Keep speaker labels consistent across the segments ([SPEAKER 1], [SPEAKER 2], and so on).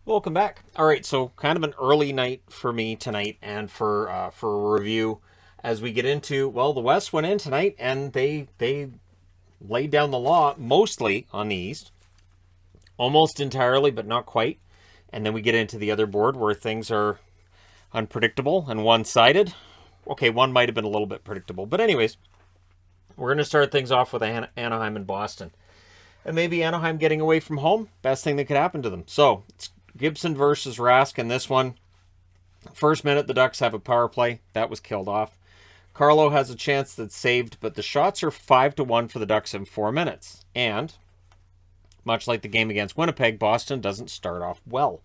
[SPEAKER 1] Welcome back. All right, so kind of an early night for me tonight, and for a review as we get into, well, the West went in tonight and they laid down the law mostly on the East, almost entirely, but not quite. And then we get into the other board where things are unpredictable and one-sided. Okay, one might have been a little bit predictable, but anyways, we're going to start things off with Anaheim and Boston. And maybe Anaheim getting away from home, best thing that could happen to them. So it's Gibson versus Rask in this one. First minute, the Ducks have a power play. That was killed off. Carlo has a chance that's saved, but the shots are 5-1 for the Ducks in 4 minutes. And, much like the game against Winnipeg, Boston doesn't start off well.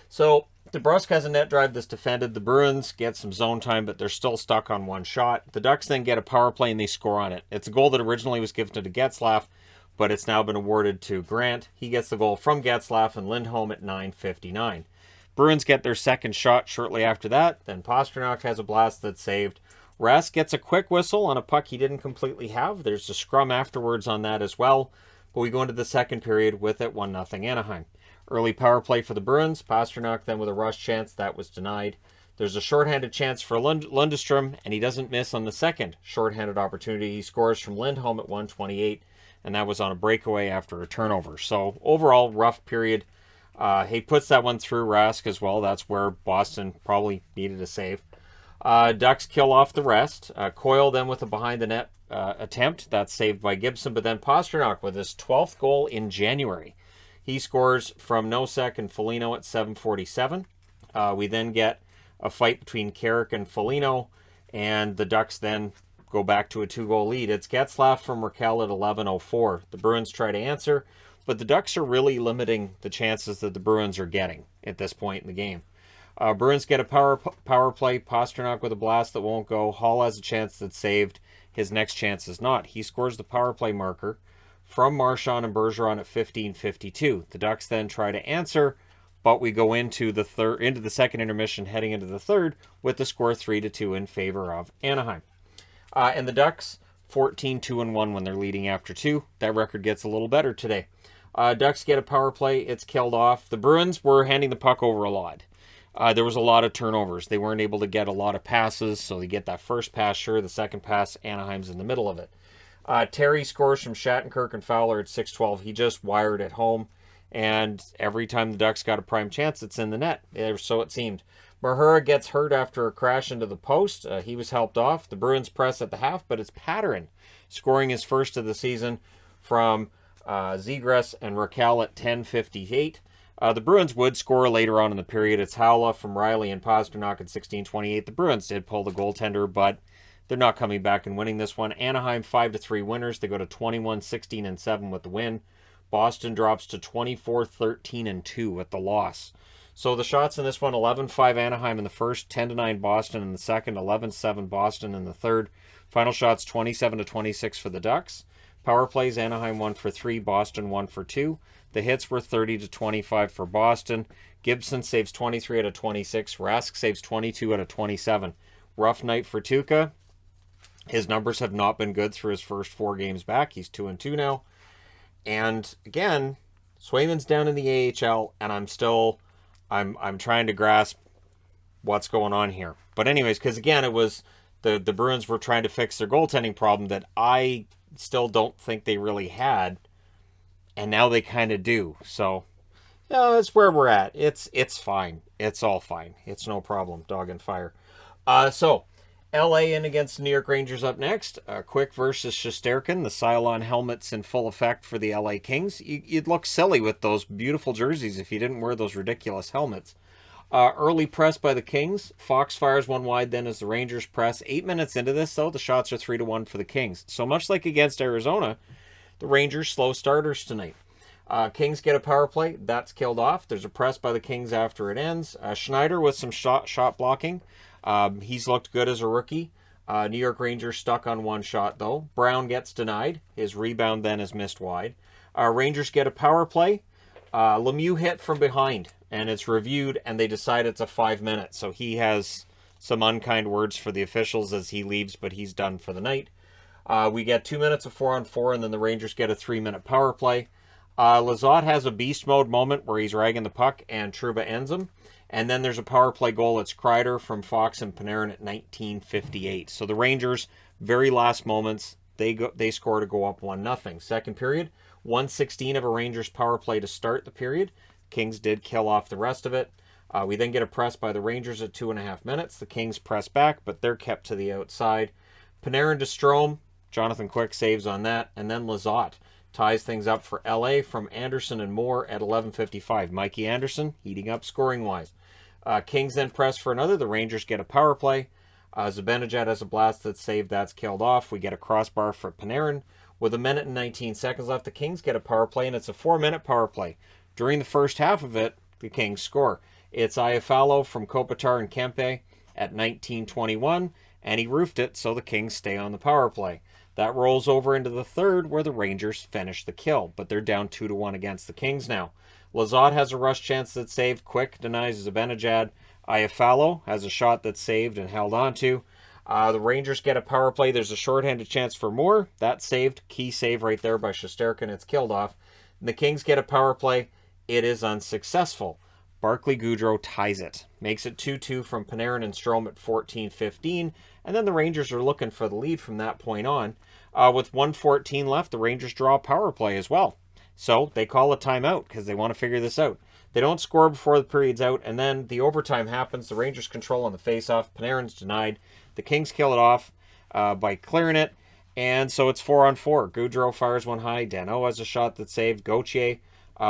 [SPEAKER 1] So, DeBrusk has a net drive that's defended. The Bruins get some zone time, but they're still stuck on one shot. The Ducks then get a power play and they score on it. It's a goal that originally was given to Getzlaf, but it's now been awarded to Grant. He gets the goal from Getzlaf and Lindholm at 9:59. Bruins get their second shot shortly after that. Then Pastrnak has a blast that's saved. Rask gets a quick whistle on a puck he didn't completely have. There's a scrum afterwards on that as well. But we go into the second period with it 1-0 Anaheim. Early power play for the Bruins. Pastrnak then with a rush chance. That was denied. There's a shorthanded chance for Lundestrom, and he doesn't miss on the second shorthanded opportunity. He scores from Lindholm at 1:28. And that was on a breakaway after a turnover. So overall, rough period. He puts that one through Rask as well. That's where Boston probably needed a save. Ducks kill off the rest. Coyle then with a behind-the-net attempt. That's saved by Gibson. But then Pastrnak with his 12th goal in January. He scores from Nosek and Foligno at 7:47. We then get a fight between Carrick and Foligno. And the Ducks then go back to a 2-goal lead. It's Getzlaf from Raquel at 11:04. The Bruins try to answer, but the Ducks are really limiting the chances that the Bruins are getting at this point in the game. Bruins get a power play. Pastrnak with a blast that won't go. Hall has a chance that's saved. His next chance is not. He scores the power play marker from Marchand and Bergeron at 15:52. The Ducks then try to answer, but we go into the second intermission, heading into the third, with the score 3-2 in favor of Anaheim. And the Ducks, 14-2-1 when they're leading after 2. That record gets a little better today. Ducks get a power play. It's killed off. The Bruins were handing the puck over a lot. There was a lot of turnovers. They weren't able to get a lot of passes, so they get that first pass, sure. The second pass, Anaheim's in the middle of it. Terry scores from Shattenkirk and Fowler at 6:12. He just wired it home. And every time the Ducks got a prime chance, it's in the net. So it seemed. Mahura gets hurt after a crash into the post. He was helped off. The Bruins press at the half, but it's Patterin scoring his first of the season from Zegras and Raquel at 10:58. The Bruins would score later on in the period. It's Howla from Riley and Pastrnak at 16:28. The Bruins did pull the goaltender, but they're not coming back and winning this one. Anaheim 5-3 winners. They go to 21-16-7 with the win. Boston drops to 24-13-2 with the loss. So the shots in this one, 11-5 Anaheim in the first, 10-9 Boston in the second, 11-7 Boston in the third. Final shots, 27-26 for the Ducks. Power plays, Anaheim 1 for 3, Boston 1 for 2. The hits were 30-25 for Boston. Gibson saves 23 out of 26. Rask saves 22 out of 27. Rough night for Tuukka. His numbers have not been good through his first 4 games back. He's 2-2 now. And again, Swayman's down in the AHL, and I'm trying to grasp what's going on here. But anyways, because again, it was the Bruins were trying to fix their goaltending problem that I still don't think they really had, and now they kind of do. So, yeah, that's where we're at. It's fine. It's all fine. It's no problem. Dog and fire. So, LA in against the New York Rangers up next. Quick versus Shesterkin. The Cylon helmets in full effect for the LA Kings. You'd look silly with those beautiful jerseys if you didn't wear those ridiculous helmets. Early press by the Kings. Fox fires one wide then as the Rangers press. 8 minutes into this, though, the shots are 3-1 for the Kings. So much like against Arizona, the Rangers slow starters tonight. Kings get a power play. That's killed off. There's a press by the Kings after it ends. Schneider with some shot blocking. He's looked good as a rookie. New York Rangers stuck on one shot, though. Brown gets denied. His rebound then is missed wide. Rangers get a power play. Lemieux hit from behind, and it's reviewed, and they decide it's a 5 minute. So he has some unkind words for the officials as he leaves, but he's done for the night. We get 2 minutes of 4-on-4, and then the Rangers get a 3-minute power play. Lizotte has a beast mode moment where he's ragging the puck and Trouba ends him. And then there's a power play goal. It's Kreider from Fox and Panarin at 19:58. So the Rangers, very last moments, they score to go up 1-0. Second period, 1:16 of a Rangers power play to start the period. Kings did kill off the rest of it. We then get a press by the Rangers at 2.5 minutes. The Kings press back, but they're kept to the outside. Panarin to Strome. Jonathan Quick saves on that. And then Lizotte ties things up for LA from Anderson and Moore at 11:55. Mikey Anderson heating up scoring-wise. Kings then press for another. The Rangers get a power play. Zibanejad has a blast that's saved. That's killed off. We get a crossbar for Panarin. With 1 minute and 19 seconds left, the Kings get a power play, and it's a 4-minute power play. During the first half of it, the Kings score. It's Iafallo from Kopitar and Kempe at 19:21, and he roofed it, so the Kings stay on the power play. That rolls over into the third, where the Rangers finish the kill, but they're down 2-1 against the Kings now. Lizotte has a rush chance that's saved. Quick denies Zibanejad. Iafallo has a shot that's saved and held onto. The Rangers get a power play. There's a shorthanded chance for Moore. That's saved. Key save right there by Shesterkin. It's killed off. And the Kings get a power play. It is unsuccessful. Barclay Goodrow ties it. Makes it 2-2 from Panarin and Strome at 14:15. And then the Rangers are looking for the lead from that point on. With 1:14 left, the Rangers draw a power play as well. So they call a timeout because they want to figure this out. They don't score before the period's out, and then the overtime happens. The Rangers control on the faceoff. Panarin's denied. The Kings kill it off by clearing it, and so it's 4-on-4. Goudreau fires one high. Danault has a shot that's saved. Gauthier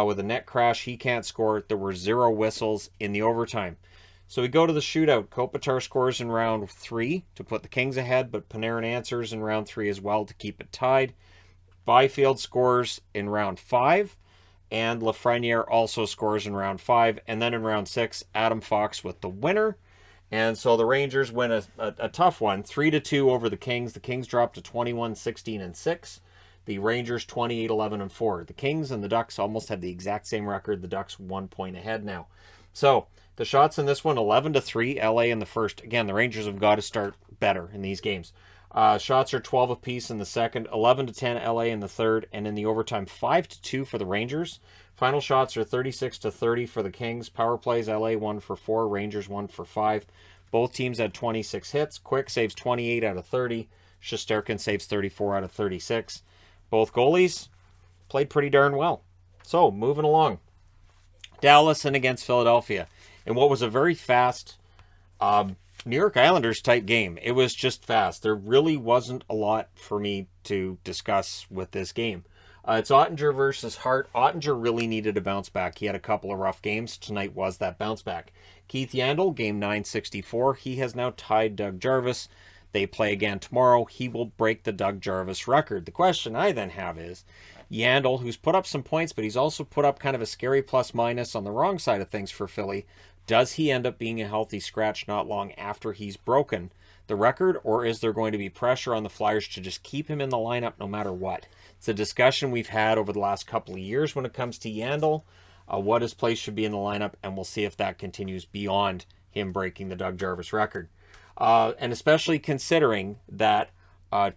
[SPEAKER 1] with a net crash. He can't score. There were 0 whistles in the overtime. So we go to the shootout. Kopitar scores in round 3 to put the Kings ahead, but Panarin answers in round 3 as well to keep it tied. Byfield scores in round 5, and Lafreniere also scores in round 5. And then in round 6, Adam Fox with the winner. And so the Rangers win a tough one, 3-2 over the Kings. The Kings drop to 21-16-6. The Rangers 28-11-4. The Kings and the Ducks almost have the exact same record. The Ducks 1 point ahead now. So the shots in this one, 11-3, LA in the first. Again, the Rangers have got to start better in these games. Shots are 12 apiece in the second, 11-10 LA in the third, and in the overtime 5-2 for the Rangers. Final shots are 36-30 for the Kings. Power plays, LA 1 for 4, Rangers 1 for 5. Both teams had 26 hits. Quick saves 28 out of 30. Shesterkin saves 34 out of 36. Both goalies played pretty darn well. So, moving along. Dallas in against Philadelphia. In what was a very fast New York Islanders type game. It was just fast. There really wasn't a lot for me to discuss with this game. It's Ottinger versus Hart. Ottinger really needed a bounce back. He had a couple of rough games. Tonight was that bounce back. Keith Yandle, game 964. He has now tied Doug Jarvis. They play again tomorrow. He will break the Doug Jarvis record. The question I then have is, Yandle, who's put up some points, but he's also put up kind of a scary plus-minus on the wrong side of things for Philly. Does he end up being a healthy scratch not long after he's broken the record, or is there going to be pressure on the Flyers to just keep him in the lineup no matter what? It's a discussion we've had over the last couple of years when it comes to Yandle, what his place should be in the lineup, and we'll see if that continues beyond him breaking the Doug Jarvis record. And especially considering that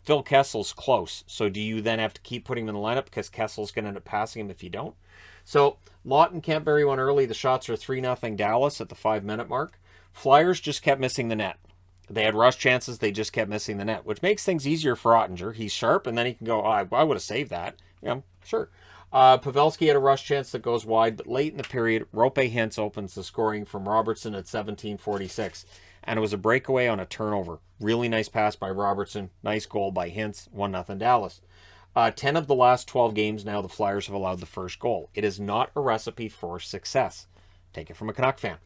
[SPEAKER 1] Phil Kessel's close. So do you then have to keep putting him in the lineup because Kessel's going to end up passing him if you don't? So Lawton Kentberry won early. The shots are 3-0 Dallas at the 5-minute mark. Flyers just kept missing the net. They had rush chances. They just kept missing the net, which makes things easier for Ottinger. He's sharp, and then he can go, I would have saved that. Yeah, sure. Pavelski had a rush chance that goes wide, but late in the period, Rope Hintz opens the scoring from Robertson at 17:46. And it was a breakaway on a turnover. Really nice pass by Robertson. Nice goal by Hintz. 1-0 Dallas. 10 of the last 12 games now, the Flyers have allowed the first goal. It is not a recipe for success. Take it from a Canuck fan.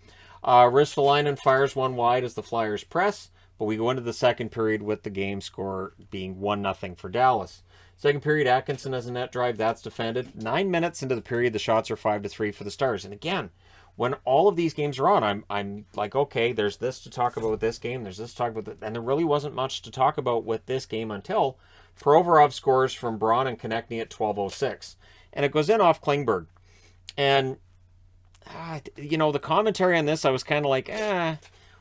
[SPEAKER 1] Ristolainen fires one wide as the Flyers press, but we go into the second period with the game score being 1-0 for Dallas. Second period, Atkinson has a net drive. That's defended. 9 minutes into the period, the shots are 5-3 for the Stars. And again, when all of these games are on, I'm like, okay, there's this to talk about with this game. There's this to talk about, and there really wasn't much to talk about with this game until Provorov scores from Braun and Konechny at 12:06. And it goes in off Klingberg. And, the commentary on this, I was kind of like,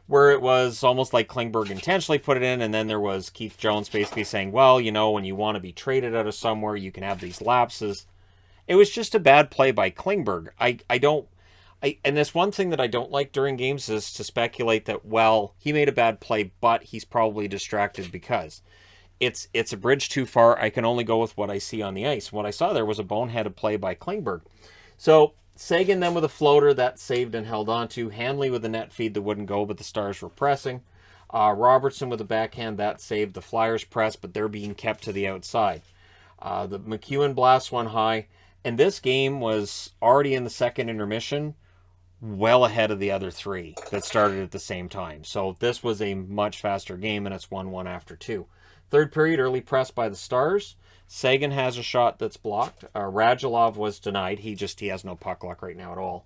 [SPEAKER 1] where it was almost like Klingberg intentionally put it in, and then there was Keith Jones basically saying, well, when you want to be traded out of somewhere, you can have these lapses. It was just a bad play by Klingberg. And this one thing that I don't like during games is to speculate that, well, he made a bad play, but he's probably distracted because it's a bridge too far. I can only go with what I see on the ice. What I saw there was a boneheaded play by Klingberg. So Sagan then with a floater that saved and held on to. Hanley with a net feed that wouldn't go, but the Stars were pressing. Robertson with a backhand that saved. The Flyers press, but they're being kept to the outside. The McEwen blast one high. And this game was already in the second intermission, well ahead of the other three that started at the same time. So this was a much faster game, and it's 1-1 after 2. Third period, early press by the Stars. Sagan has a shot that's blocked. Radulov was denied. He has no puck luck right now at all.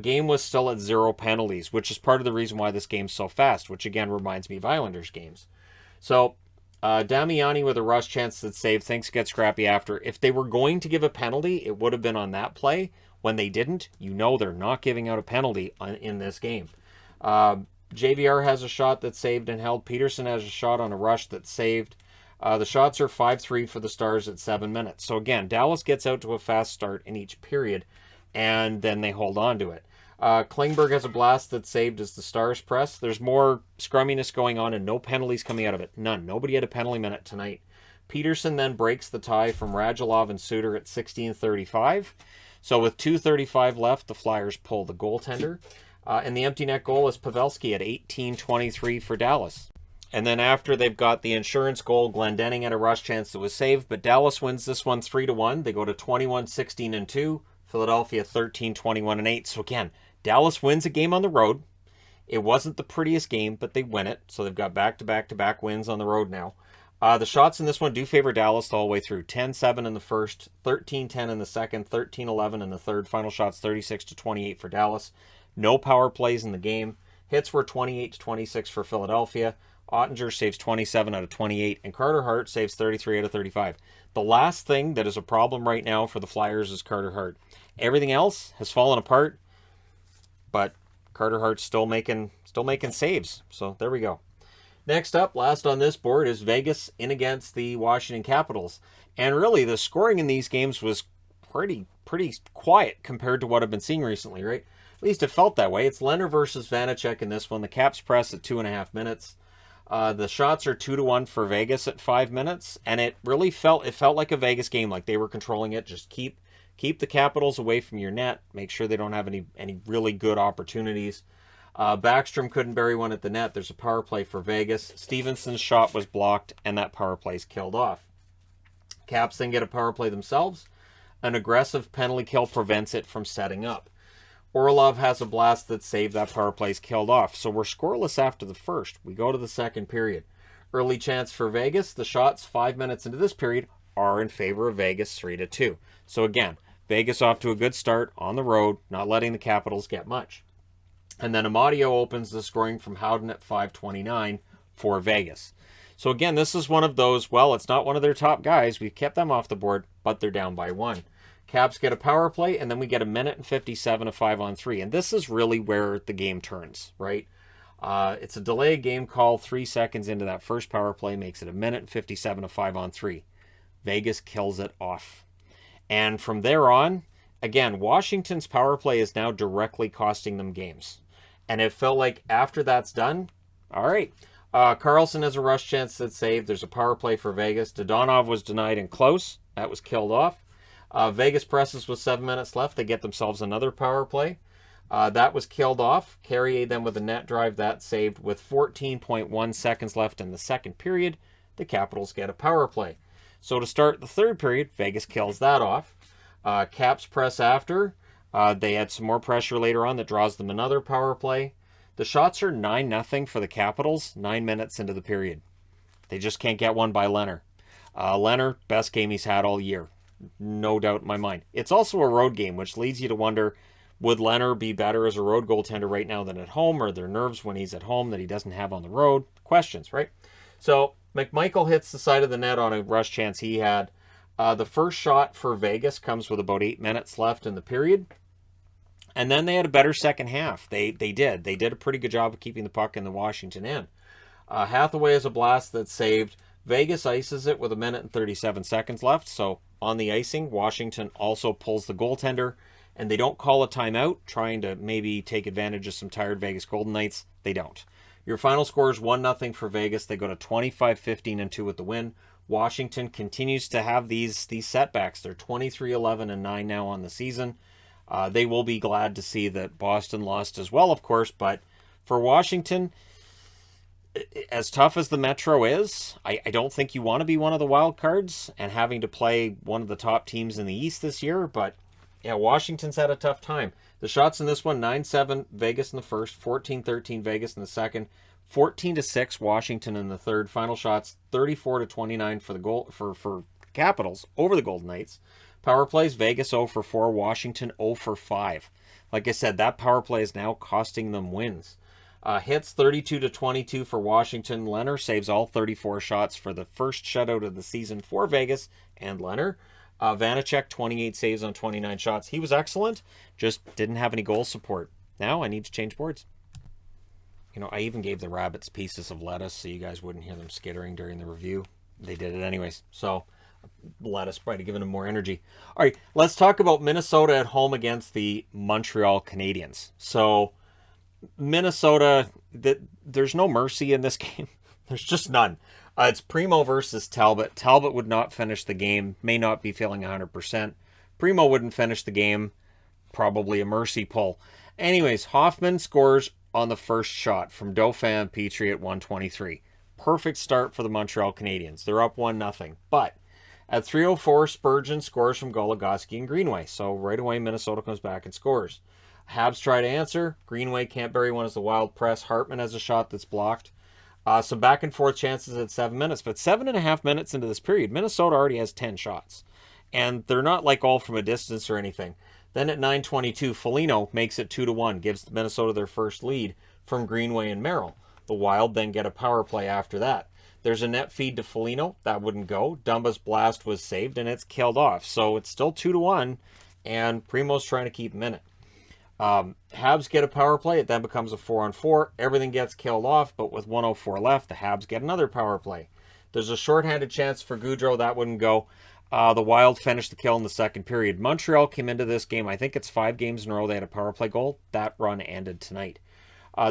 [SPEAKER 1] Game was still at 0 penalties, which is part of the reason why this game's so fast, which again reminds me of Islanders games. So Damiani with a rush chance that saved. Things get scrappy after. If they were going to give a penalty, it would have been on that play. When they didn't, they're not giving out a penalty in this game. JVR has a shot that saved and held. Peterson has a shot on a rush that saved. The shots are 5-3 for the Stars at 7 minutes. So again, Dallas gets out to a fast start in each period, and then they hold on to it. Klingberg has a blast that saved as the Stars press. There's more scrumminess going on and no penalties coming out of it. None. Nobody had a penalty minute tonight. Peterson then breaks the tie from Radulov and Suter at 16:35. So with 2:35 left, the Flyers pull the goaltender. And the empty net goal is Pavelski at 18:23 for Dallas. And then after they've got the insurance goal, Glendening had a rush chance that was saved, but Dallas wins this one 3-1. They go to 21-16-2. Philadelphia 13-21-8. So again, Dallas wins a game on the road. It wasn't the prettiest game, but they win it. So they've got back-to-back-to-back wins on the road now. The shots in this one do favor Dallas all the way through. 10-7 in the first, 13-10 in the second, 13-11 in the third. Final shots 36-28 for Dallas. No power plays in the game. Hits were 28-26 for Philadelphia. Ottinger saves 27 out of 28, and Carter Hart saves 33 out of 35. The last thing that is a problem right now for the Flyers is Carter Hart. Everything else has fallen apart, but Carter Hart's still making saves. So there we go. Next up, last on this board, is Vegas in against the Washington Capitals. And really, the scoring in these games was pretty quiet compared to what I've been seeing recently, right? At least it felt that way. It's Leonard versus Vanacek in this one. The Caps press at 2.5 minutes. The shots are 2-1 for Vegas at 5 minutes, and it felt like a Vegas game, like they were controlling it. Just keep the Capitals away from your net. Make sure they don't have any really good opportunities. Backstrom couldn't bury one at the net. There's a power play for Vegas. Stevenson's shot was blocked, and that power play's killed off. Caps then get a power play themselves. An aggressive penalty kill prevents it from setting up. Orlov has a blast that saved. That power play's killed off. So we're scoreless after the first. We go to the second period. Early chance for Vegas. The shots 5 minutes into this period are in favor of Vegas 3-2. So again, Vegas off to a good start on the road, not letting the Capitals get much. And then Amadio opens the scoring from Howden at 5:29 for Vegas. So again, this is one of those, well, it's not one of their top guys. We've kept them off the board, but they're down by 1. Caps get a power play, and then we get 1:57 of 5-on-3. And this is really where the game turns, right? It's a delayed game call. 3 seconds into that first power play makes it 1:57 of 5-on-3. Vegas kills it off. And from there on, again, Washington's power play is now directly costing them games. And it felt like after that's done, all right. Carlson has a rush chance that's saved. There's a power play for Vegas. Dodonov was denied and close. That was killed off. Vegas presses with 7 minutes left. They get themselves another power play. That was killed off. Carrier then with a net drive. That saved with 14.1 seconds left in the second period. The Capitals get a power play. So to start the third period, Vegas kills that off. Caps press after. They had some more pressure later on that draws them another power play. The shots are 9-0 for the Capitals 9 minutes into the period. They just can't get one by Leonard. Leonard, best game he's had all year. No doubt in my mind. It's also a road game, which leads you to wonder, would Leonard be better as a road goaltender right now than at home? Or are there nerves when he's at home that he doesn't have on the road? Questions, right? So McMichael hits the side of the net on a rush chance he had. The first shot for Vegas comes with about 8 minutes left in the period. And then they had a better second half. They did a pretty good job of keeping the puck in the Washington end. Hathaway has a blast that's saved. Vegas ices it with 1:37 left. So on the icing, Washington also pulls the goaltender, and they don't call a timeout, trying to maybe take advantage of some tired Vegas Golden Knights. They don't. Your final score is 1-0 for Vegas. They go to 25-15-2 with the win. Washington continues to have these setbacks. They're 23-11-9 now on the season. They will be glad to see that Boston lost as well, of course, but for Washington, as tough as the Metro is, I don't think you want to be one of the wild cards and having to play one of the top teams in the East this year, but yeah, Washington's had a tough time. The shots in this one, 9-7 Vegas in the first, 14-13 Vegas in the second, 14-6 Washington in the third. Final shots, 34-29 for the goal for Capitals over the Golden Knights. Power plays, Vegas 0 for 4, Washington 0 for 5. Like I said, that power play is now costing them wins. Hits 32-22 for Washington. Leonard saves all 34 shots for the first shutout of the season for Vegas and Leonard. Vanacek, 28 saves on 29 shots. He was excellent, just didn't have any goal support. Now I need to change boards. You know, I even gave the rabbits pieces of lettuce so you guys wouldn't hear them skittering during the review. They did it anyways. So lettuce probably giving them more energy. All right, let's talk about Minnesota at home against the Montreal Canadiens. So Minnesota, there's no mercy in this game. There's just none. It's Primo versus Talbot. Talbot would not finish the game, may not be feeling 100%. Primo wouldn't finish the game, probably a mercy pull. Anyways, Hoffman scores on the first shot from Dauphin Petrie at 1:23. Perfect start for the Montreal Canadiens. They're up 1-0. But at 3:04, Spurgeon scores from Goligoski and Greenway. So right away, Minnesota comes back and scores. Habs try to answer. Greenway can't bury one as the Wild press. Hartman has a shot that's blocked. Some back and forth chances at 7 minutes. But 7.5 minutes into this period, Minnesota already has 10 shots. And they're not like all from a distance or anything. Then at 9:22, Foligno makes it 2-1, gives Minnesota their first lead from Greenway and Merrill. The Wild then get a power play after that. There's a net feed to Foligno. That wouldn't go. Dumba's blast was saved, and it's killed off. So it's still 2-1, and Primo's trying to keep him in it. Habs get a power play. It then becomes a 4-on-4. Everything gets killed off, but with 1:04 left, the Habs get another power play. There's a shorthanded chance for Goudreau. That wouldn't go. The Wild finished the kill in the second period. Montreal came into this game, I think it's 5 games in a row they had a power play goal. That run ended tonight.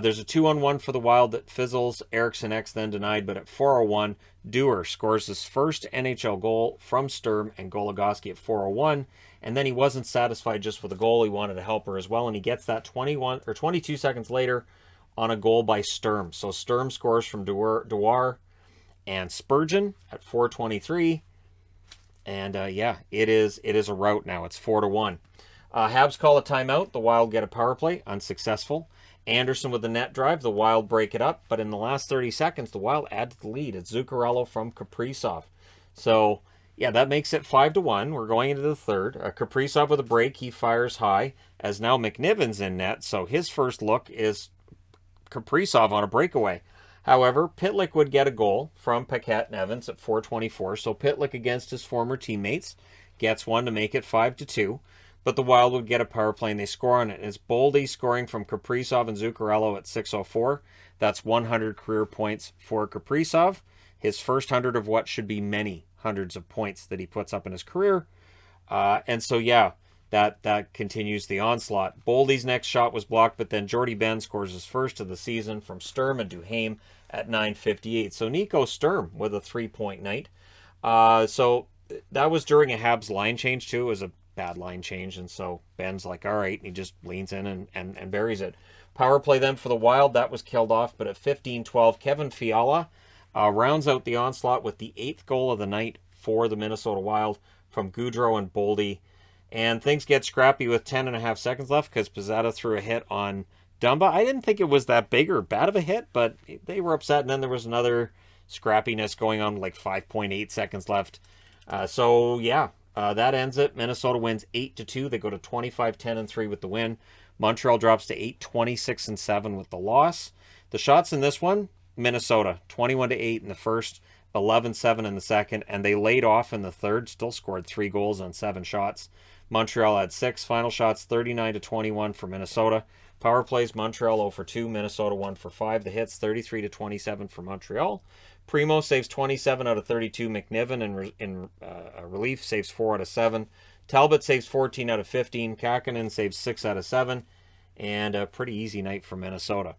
[SPEAKER 1] There's a 2-on-1 for the Wild that fizzles. Eriksson X then denied, but at 4:01, Dewar scores his first NHL goal from Sturm and Goligoski at 4:01. And then he wasn't satisfied just with the goal. He wanted a helper as well, and he gets that 22 seconds later on a goal by Sturm. So Sturm scores from Dewar and Spurgeon at 4:23. And yeah, it is a rout now. It's 4-1. Habs call a timeout. The Wild get a power play, unsuccessful. Anderson with the net drive. The Wild break it up, but in the last 30 seconds, the Wild add to the lead. It's Zuccarello from Kaprizov. So yeah, that makes it 5-1. We're going into the third. Kaprizov with a break. He fires high as now McNiven's in net. So his first look is Kaprizov on a breakaway. However, Pitlick would get a goal from Paquette and Evans at 4:24. So Pitlick against his former teammates gets one to make it 5-2. But the Wild would get a power play and they score on it. And it's Boldy scoring from Kaprizov and Zuccarello at 6:04. That's 100 career points for Kaprizov. His first 100 of what should be many hundreds of points that he puts up in his career. And so, yeah, that continues the onslaught. Boldy's next shot was blocked, but then Jordy Ben scores his first of the season from Sturm and Duhaime at 9:58. So Nico Sturm with a 3-point night. So that was during a Habs line change, too. It was a bad line change, and so Ben's like, all right, and he just leans in and buries it. Power play then for the Wild. That was killed off, but at 15:12, Kevin Fiala rounds out the onslaught with the 8th goal of the night for the Minnesota Wild from Goudreau and Boldy. And things get scrappy with 10.5 seconds left because Pizzetta threw a hit on Dumba. I didn't think it was that big or bad of a hit, but they were upset. And then there was another scrappiness going on, like 5.8 seconds left. So, yeah, that ends it. Minnesota wins 8-2. They go to 25-10-3 with the win. Montreal drops to 8-26-7 with the loss. The shots in this one, Minnesota, 21-8 in the first, 11-7 in the second, and they laid off in the third, still scored 3 goals on 7 shots. Montreal had 6. Final shots 39-21 for Minnesota. Power plays, Montreal 0 for 2, Minnesota 1 for 5. The hits 33-27 for Montreal. Primo saves 27 out of 32. McNiven in relief saves 4 out of 7. Talbot saves 14 out of 15. Kakkonen saves 6 out of 7. And a pretty easy night for Minnesota.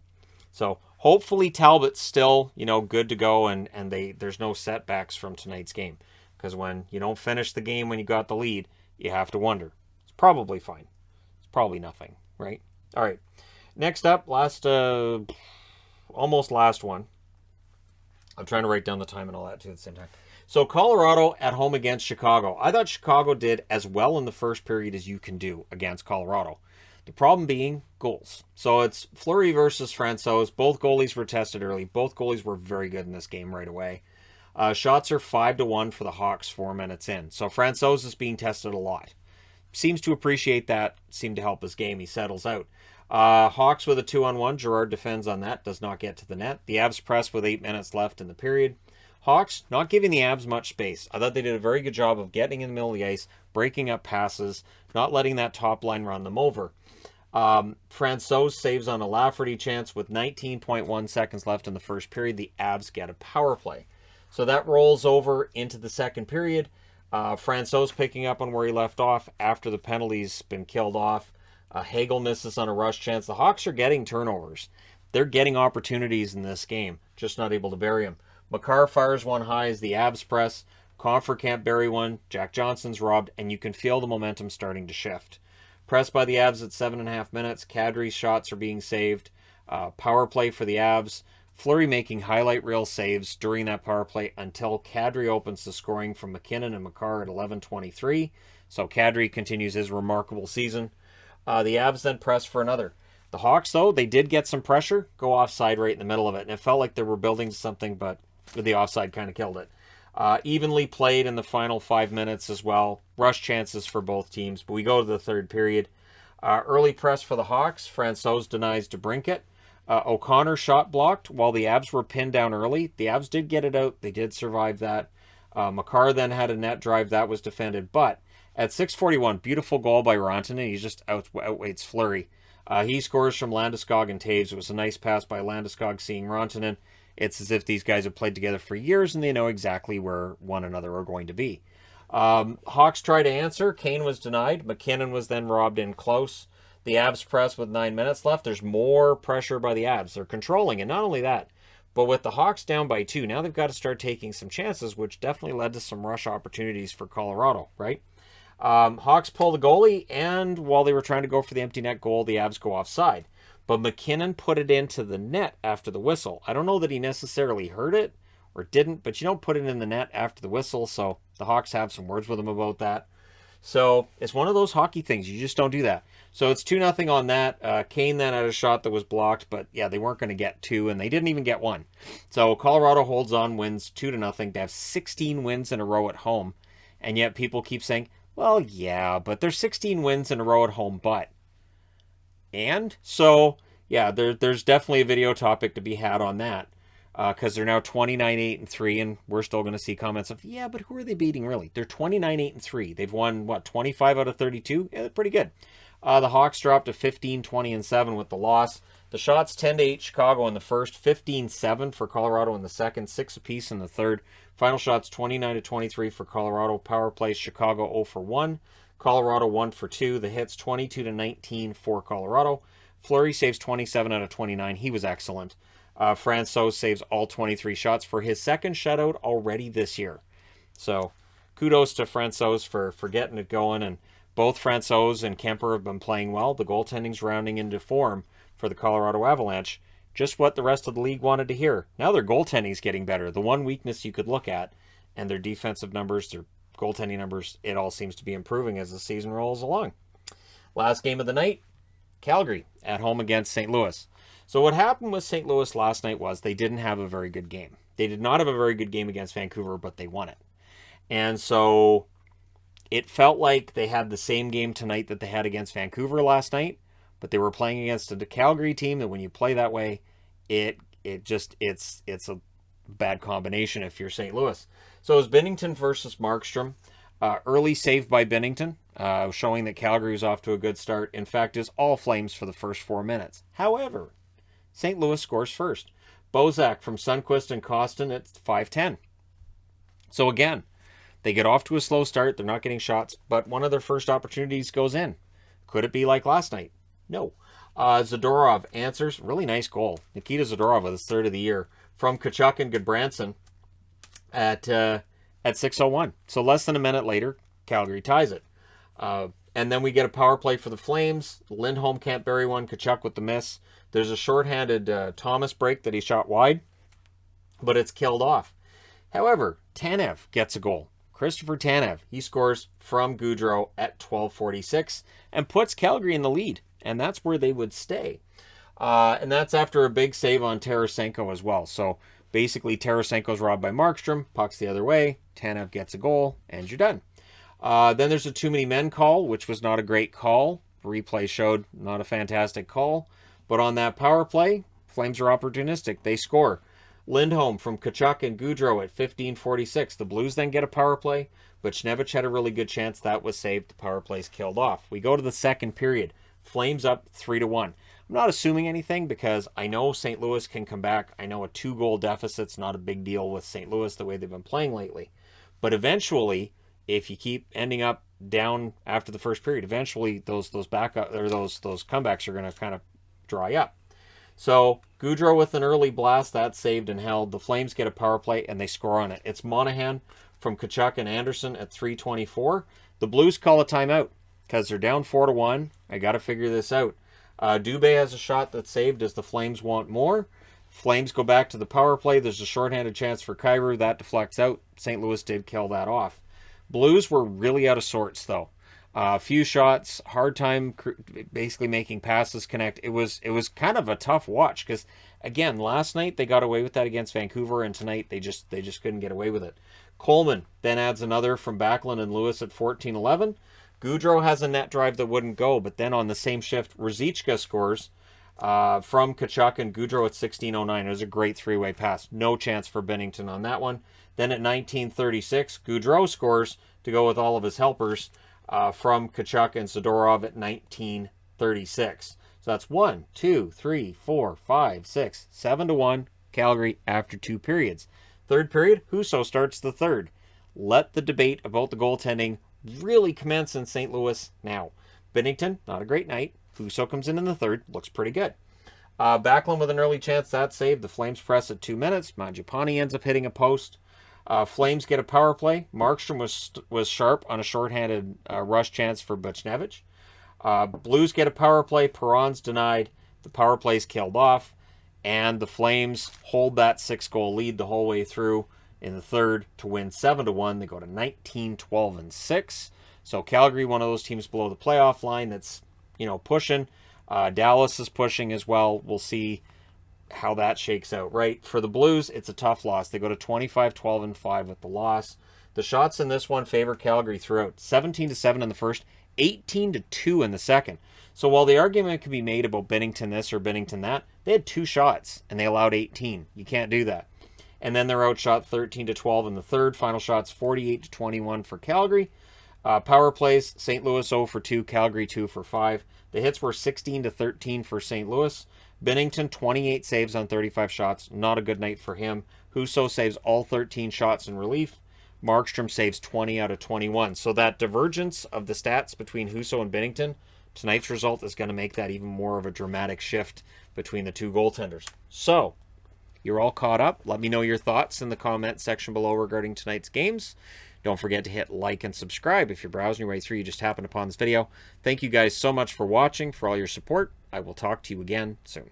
[SPEAKER 1] So hopefully Talbot's still, good to go, and there's no setbacks from tonight's game. Because when you don't finish the game when you got the lead, you have to wonder. It's probably fine. It's probably nothing, right? All right. Next up, almost last one. I'm trying to write down the time and all that too at the same time. So Colorado at home against Chicago. I thought Chicago did as well in the first period as you can do against Colorado. The problem being goals. So it's Fleury versus Francouz. Both goalies were tested early. Both goalies were very good in this game right away. Shots are 5-1 for the Hawks 4 minutes in. So Francouz is being tested a lot. Seems to appreciate that. Seemed to help his game. He settles out. Hawks with a 2-on-1. Gerard defends on that. Does not get to the net. The Avs press with 8 minutes left in the period. Hawks not giving the Avs much space. I thought they did a very good job of getting in the middle of the ice, breaking up passes, not letting that top line run them over. Francouz saves on a Lafferty chance with 19.1 seconds left in the first period. The Avs get a power play. So that rolls over into the second period. Francouz picking up on where he left off after the penalty's been killed off. Hagel misses on a rush chance. The Hawks are getting turnovers. They're getting opportunities in this game, just not able to bury them. Makar fires one high as the Avs press. Confer can't bury one. Jack Johnson's robbed, and you can feel the momentum starting to shift. Pressed by the Avs at 7.5 minutes. Kadri's shots are being saved. Power play for the Avs. Fleury making highlight reel saves during that power play until Kadri opens the scoring from McKinnon and Makar at 11:23. So Kadri continues his remarkable season. The Avs then press for another. The Hawks, though, they did get some pressure, go offside right in the middle of it. And it felt like they were building something, but the offside kind of killed it. Evenly played in the final 5 minutes as well. Rush chances for both teams. But we go to the third period. Early press for the Hawks. Francouz denies DeBrincat. O'Connor shot blocked while the Avs were pinned down early. The Avs did get it out. They did survive that. Makar then had a net drive that was defended. But at 6:41, beautiful goal by Rantanen. He just outweighs Fleury. He scores from Landeskog and Taves. It was a nice pass by Landeskog seeing Rantanen. It's as if these guys have played together for years and they know exactly where one another are going to be. Hawks try to answer. Kane was denied. McKinnon was then robbed in close. The Avs press with 9 minutes left. There's more pressure by the Avs. They're controlling, and not only that, but with the Hawks down by 2, now they've got to start taking some chances, which definitely led to some rush opportunities for Colorado, right? Hawks pull the goalie, and while they were trying to go for the empty net goal, the Avs go offside. But McKinnon put it into the net after the whistle. I don't know that he necessarily heard it or didn't, but you don't put it in the net after the whistle, so the Hawks have some words with him about that. So it's one of those hockey things. You just don't do that. So it's 2-0 on that. Kane then had a shot that was blocked, but yeah, they weren't going to get 2, and they didn't even get 1. So Colorado holds on, wins 2-0. They have 16 wins in a row at home, and yet people keep saying, well, yeah, but there's 16 wins in a row at home, but. And so, yeah, there's definitely a video topic to be had on that. Because they're now 29-8-3, and we're still going to see comments of, yeah, but who are they beating really? They're 29-8-3. They've won, 25 out of 32? Yeah, they're pretty good. The Hawks dropped to 15-20-7 with the loss. The shots 10-8 Chicago in the first, 15-7 for Colorado in the second, 6 apiece in the third. Final shots 29-23 for Colorado. Power plays Chicago 0 for 1. Colorado 1 for 2. The hits 22-19 for Colorado. Fleury saves 27 out of 29. He was excellent. Francouz saves all 23 shots for his second shutout already this year. So kudos to Francouz for getting it going. And both Francouz and Kemper have been playing well. The goaltending's rounding into form for the Colorado Avalanche. Just what the rest of the league wanted to hear. Now their goaltending's getting better. The one weakness you could look at, and their defensive numbers, their goaltending numbers, it all seems to be improving as the season rolls along. Last game of the night, Calgary at home against St. Louis. So what happened with St. Louis last night was they didn't have a very good game. They did not have a very good game against Vancouver, but they won it. And so it felt like they had the same game tonight that they had against Vancouver last night, but they were playing against a Calgary team that when you play that way, it's a bad combination if you're St. Louis. So it was Binnington versus Markstrom. Early save by Binnington, showing that Calgary was off to a good start. In fact, is all Flames for the first 4 minutes. However, St. Louis scores first. Bozak from Sundqvist and Costin at 5:10. So again, they get off to a slow start. They're not getting shots, but one of their first opportunities goes in. Could it be like last night? No. Zadorov answers. Really nice goal. Nikita Zadorov with his third of the year from Tkachuk and Goodbranson at 6:01. So less than a minute later, Calgary ties it. And then we get a power play for the Flames. Lindholm can't bury one. Tkachuk with the miss. There's a shorthanded Thomas break that he shot wide, but it's killed off. However, Tanev gets a goal. Christopher Tanev, he scores from Gaudreau at 12:46 and puts Calgary in the lead, and that's where they would stay. And that's after a big save on Tarasenko as well. So basically, Tarasenko's robbed by Markstrom, puck's the other way, Tanev gets a goal, and you're done. Then there's a too many men call, which was not a great call. Replay showed not a fantastic call. But on that power play, Flames are opportunistic. They score. Lindholm from Tkachuk and Gaudreau at 15:46. The Blues then get a power play, but Schnevich had a really good chance. That was saved. The power play's killed off. We go to the second period. Flames up 3-1. I'm not assuming anything because I know St. Louis can come back. I know a 2-goal deficit's not a big deal with St. Louis the way they've been playing lately. But eventually, if you keep ending up down after the first period, eventually those backup or those comebacks are going to kind of dry up. So Gaudreau with an early blast, that's saved and held. The Flames get a power play and they score on it. It's Monahan from Tkachuk and Anderson at 3:24. The Blues call a timeout because they're down 4-1. I got to figure this out. Dubé has a shot that's saved as the Flames want more. Flames go back to the power play. There's a shorthanded chance for Kyrou. That deflects out. St. Louis did kill that off. Blues were really out of sorts, though. A few shots, hard time basically making passes connect. It was kind of a tough watch because, again, last night they got away with that against Vancouver, and tonight they just couldn't get away with it. Coleman then adds another from Backlund and Lewis at 14:11. Gaudreau has a net drive that wouldn't go, but then on the same shift, Ruzicka scores from Tkachuk and Gaudreau at 16:09. It was a great three-way pass. No chance for Binnington on that one. Then at 19:36, Gaudreau scores to go with all of his helpers from Tkachuk and Zadorov at 19:36. So that's 1, 2, 3, 4, 5, 6, 7-1 Calgary after 2 periods. Third period, Husso starts the third. Let the debate about the goaltending really commence in St. Louis now. Binnington, not a great night. Husso comes in the third, looks pretty good. Backlund with an early chance, that's saved. The Flames press at 2 minutes. Mangiapane ends up hitting a post. Flames get a power play. Markstrom was sharp on a shorthanded rush chance for Buchnevich. Blues get a power play. Perron's denied. The power play's killed off. And the Flames hold that 6-goal lead the whole way through in the third to win 7-1. They go to 19-12-6. So Calgary, one of those teams below the playoff line that's, pushing. Dallas is pushing as well. We'll see how that shakes out, right? For the Blues, it's a tough loss. They go to 25-12-5 with the loss. The shots in this one favor Calgary throughout. 17-7 in the first, 18-2 in the second. So while the argument can be made about Binnington this or Binnington that, they had 2 shots and they allowed 18. You can't do that. And then they're outshot 13-12 in the third. Final shots 48-21 for Calgary. Power plays, St. Louis 0 for 2, Calgary 2 for 5. The hits were 16-13 for St. Louis. Binnington, 28 saves on 35 shots. Not a good night for him. Husso saves all 13 shots in relief. Markstrom saves 20 out of 21. So that divergence of the stats between Husso and Binnington, tonight's result is going to make that even more of a dramatic shift between the two goaltenders. So, you're all caught up. Let me know your thoughts in the comment section below regarding tonight's games. Don't forget to hit like and subscribe if you're browsing your way through. You just happened upon this video. Thank you guys so much for watching, for all your support. I will talk to you again soon.